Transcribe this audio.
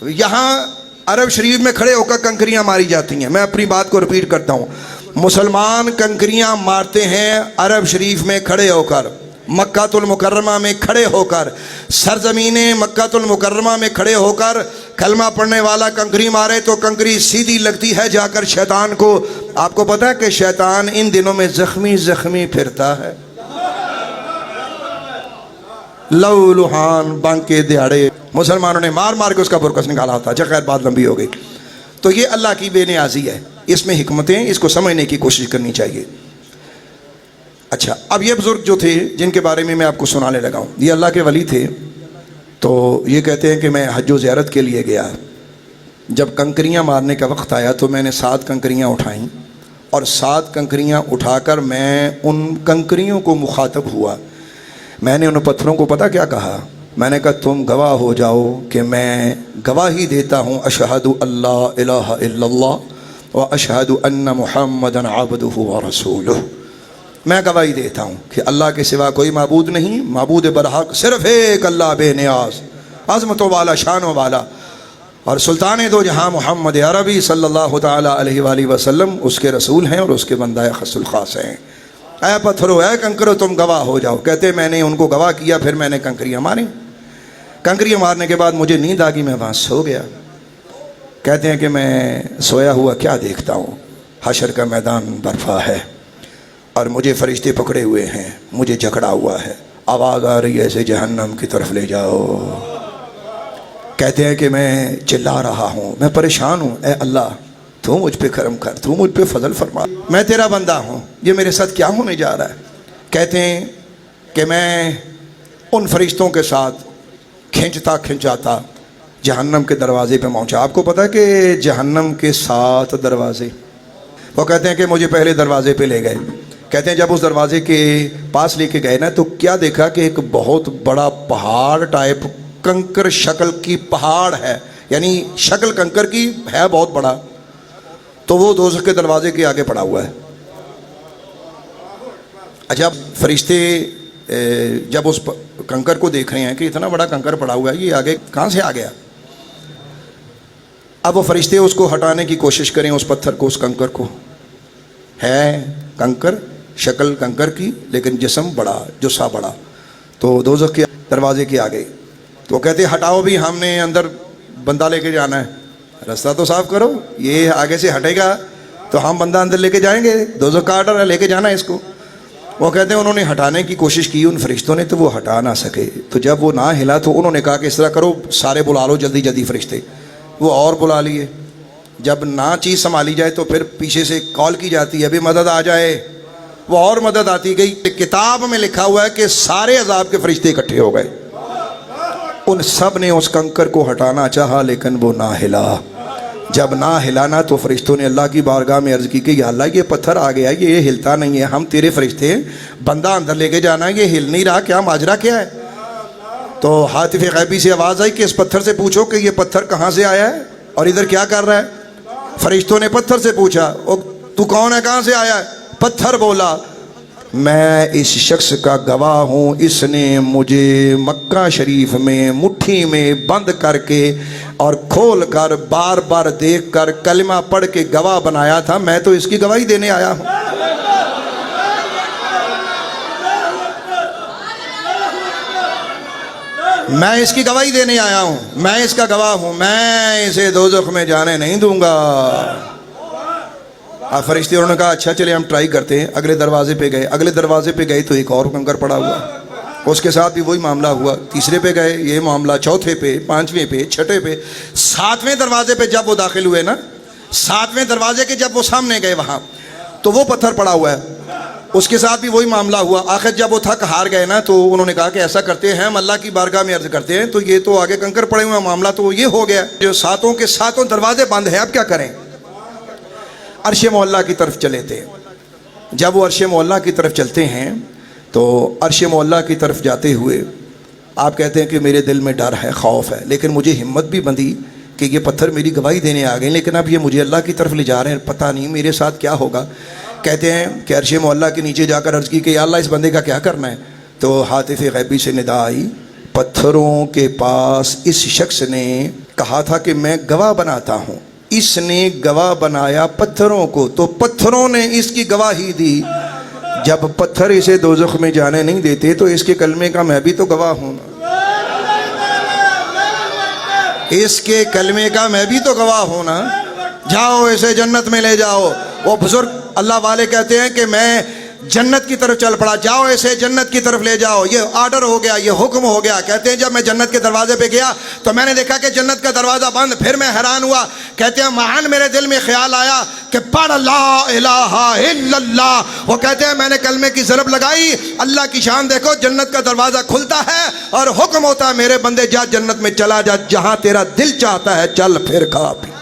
یہاں عرب شریف میں کھڑے ہو کر کنکریاں ماری جاتی ہیں. میں اپنی بات کو رپیٹ کرتا ہوں. مسلمان کنکریاں مارتے ہیں عرب شریف میں کھڑے ہو کر, مکہ المکرمہ میں کھڑے ہو کر, سرزمین مکہ المکرمہ میں کھڑے ہو کر. کلمہ پڑھنے والا کنکری مارے تو کنکری سیدھی لگتی ہے جا کر شیطان کو. آپ کو پتا ہے کہ شیطان ان دنوں میں زخمی پھرتا ہے. لو لوہان بانکے دیہڑے مسلمانوں نے مار مار کے اس کا برکس نکالا ہوتا. اچھا خیر بات لمبی ہو گئی. تو یہ اللہ کی بے نیازی ہے, اس میں حکمتیں, اس کو سمجھنے کی کوشش کرنی چاہیے. اچھا اب یہ بزرگ جو تھے جن کے بارے میں آپ کو سنانے لگا ہوں, یہ اللہ کے ولی تھے. تو یہ کہتے ہیں کہ میں حج و زیارت کے لیے گیا. جب کنکریاں مارنے کا وقت آیا تو میں نے 7 کنکریاں اٹھائیں, اور 7 کنکریاں اٹھا کر میں ان کنکریوں کو مخاطب ہوا. میں نے ان پتھروں کو پتہ کیا کہا؟ میں نے کہا تم گواہ ہو جاؤ کہ میں گواہی دیتا ہوں اشہد اللہ الہ الا اللہ و اشہد ان محمدً عبدہ و رسولہ. میں گواہی دیتا ہوں کہ اللہ کے سوا کوئی معبود نہیں, معبود برحق صرف ایک اللہ بے نیاز, عظمتوں والا, شانوں والا, اور سلطان دو جہاں محمد عربی صلی اللہ تعالیٰ علیہ وآلہ وسلم اس کے رسول ہیں اور اس کے بندہ خاص الخاص ہیں. اے پتھرو, اے کنکرو, تم گواہ ہو جاؤ. کہتے میں نے ان کو گواہ کیا, پھر میں نے کنکریاں ماری. کنکریاں مارنے کے بعد مجھے نیند آ گئی, میں وہاں سو گیا. کہتے ہیں کہ میں سویا ہوا کیا دیکھتا ہوں, حشر کا میدان برپا ہے اور مجھے فرشتے پکڑے ہوئے ہیں, مجھے جکڑا ہوا ہے, آواز آ رہی ہے ایسے جہنم کی طرف لے جاؤ. کہتے ہیں کہ میں چلا رہا ہوں, میں پریشان ہوں. اے اللہ تو مجھ پہ کرم کر, تو مجھ پہ فضل فرما, میں تیرا بندہ ہوں, یہ میرے ساتھ کیا ہونے جا رہا ہے. کہتے ہیں کہ میں ان فرشتوں کے ساتھ کھنچاتا جہنم کے دروازے پہ پہنچا. آپ کو پتہ ہے کہ جہنم کے 7 دروازے. وہ کہتے ہیں کہ مجھے پہلے دروازے پہ لے گئے. کہتے ہیں جب اس دروازے کے پاس لے کے گئے نا تو کیا دیکھا کہ ایک بہت بڑا پہاڑ ٹائپ کنکر شکل کی پہاڑ ہے, یعنی شکل کنکر کی ہے, بہت بڑا. تو وہ دوزخ کے دروازے کے آگے پڑا ہوا ہے. اچھا فرشتے جب اس کنکر کو دیکھ رہے ہیں کہ اتنا بڑا کنکر پڑا ہوا ہے, یہ آگے کہاں سے آ گیا. اب وہ فرشتے اس کو ہٹانے کی کوشش کریں, اس پتھر کو, اس کنکر کو. ہے کنکر, شکل کنکر کی, لیکن جسم بڑا, جسا بڑا. تو دوزخ کے دروازے کے آگے تو کہتے ہٹاؤ بھی, ہم نے اندر بندہ لے کے جانا ہے, راستہ تو صاف کرو, یہ آگے سے ہٹے گا تو ہم بندہ اندر لے کے جائیں گے, دوزخ کا آرڈر ہے, لے کے جانا ہے اس کو. وہ کہتے ہیں انہوں نے ہٹانے کی کوشش کی ان فرشتوں نے, تو وہ ہٹا نہ سکے. تو جب وہ نہ ہلا تو انہوں نے کہا کہ اس طرح کرو, سارے بلا لو جلدی جلدی فرشتے. وہ اور بلا لیے. جب نہ چیز سنبھالی جائے تو پھر پیچھے سے کال کی جاتی ہے, ابھی مدد آ جائے. وہ اور مدد آتی گئی. کتاب میں لکھا ہوا ہے کہ سارے عذاب کے فرشتے اکٹھے ہو گئے. ان سب نے اس کنکر کو ہٹانا چاہا لیکن وہ نہ ہلا. جب نہ ہلانا تو فرشتوں نے اللہ کی بارگاہ میں عرض کی کہ یا اللہ یہ پتھر آ گیا, یہ ہلتا نہیں ہے, ہم تیرے فرشتے ہیں, بندہ اندر لے کے جانا ہے, یہ ہل نہیں رہا, کیا ماجرا کیا ہے. تو ہاتف غیبی سے آواز آئی کہ اس پتھر سے پوچھو کہ یہ پتھر کہاں سے آیا ہے اور ادھر کیا کر رہا ہے. فرشتوں نے پتھر سے پوچھا, تو کون ہے, کہاں سے آیا ہے. پتھر بولا میں اس شخص کا گواہ ہوں, اس نے مجھے مکہ شریف میں مٹھی میں بند کر کے اور کھول کر بار بار دیکھ کر کلمہ پڑھ کے گواہ بنایا تھا, میں تو اس کی گواہی دینے آیا ہوں. میں اس کی گواہی دینے آیا ہوں, میں اس کا گواہ ہوں, میں اسے دوزخ میں جانے نہیں دوں گا. فرشتے انہوں نے کہا اچھا چلے ہم ٹرائی کرتے ہیں. اگلے دروازے پہ گئے, اگلے دروازے پہ گئے تو ایک اور کنکر پڑا ہوا, اس کے ساتھ بھی وہی معاملہ ہوا. تیسرے پہ گئے, یہ معاملہ. چوتھے پہ, 5ویں پہ, 6ٹھے پہ, 7ویں دروازے پہ جب وہ داخل ہوئے نا, 7ویں دروازے کے جب وہ سامنے گئے وہاں تو وہ پتھر پڑا ہوا ہے, اس کے ساتھ بھی وہی معاملہ ہوا. آخر جب وہ تھک ہار گئے نا تو انہوں نے کہا کہ ایسا کرتے ہیں, ہم اللہ کی بارگاہ میں عرض کرتے ہیں, تو یہ تو آگے کنکر پڑے ہوئے, معاملہ تو یہ ہو گیا جو 7 کے 7 دروازے بند ہیں, اب کیا کریں. عرش معلیٰ کی طرف چلے تھے. جب وہ عرش معلیٰ کی طرف چلتے ہیں تو عرش معلیٰ کی طرف جاتے ہوئے آپ کہتے ہیں کہ میرے دل میں ڈر ہے, خوف ہے, لیکن مجھے ہمت بھی بندھی کہ یہ پتھر میری گواہی دینے آ گئے, لیکن اب یہ مجھے اللہ کی طرف لے جا رہے ہیں, پتہ نہیں میرے ساتھ کیا ہوگا. کہتے ہیں کہ عرش معلیٰ کے نیچے جا کر عرض کی کہ یا اللہ اس بندے کا کیا کرنا ہے. تو ہاتف غیبی سے ندا آئی, پتھروں کے پاس اس شخص نے کہا تھا کہ میں گواہ بناتا ہوں، اس نے گواہ بنایا پتھروں کو، تو پتھروں نے اس کی گواہی دی۔ جب پتھر اسے دوزخ میں جانے نہیں دیتے تو اس کے کلمے کا میں بھی تو گواہ ہوں نا، اس کے کلمے کا میں بھی تو گواہ ہوں نا۔ جاؤ اسے جنت میں لے جاؤ۔ وہ بزرگ اللہ والے کہتے ہیں کہ میں جنت کی طرف چل پڑا، جاؤ اسے جنت کی طرف لے جاؤ، یہ آرڈر ہو گیا، یہ حکم ہو گیا۔ کہتے ہیں جب میں جنت کے دروازے پہ گیا تو میں نے دیکھا کہ جنت کا دروازہ بند، پھر میں حیران ہوا۔ کہتے ہیں معاً میرے دل میں خیال آیا کہ پڑھ لا الہ الا اللہ۔ وہ کہتے ہیں میں نے کلمے کی ضرب لگائی، اللہ کی شان دیکھو، جنت کا دروازہ کھلتا ہے اور حکم ہوتا ہے میرے بندے جا جنت میں چلا جا، جہاں تیرا دل چاہتا ہے چل، پھر کھا پی۔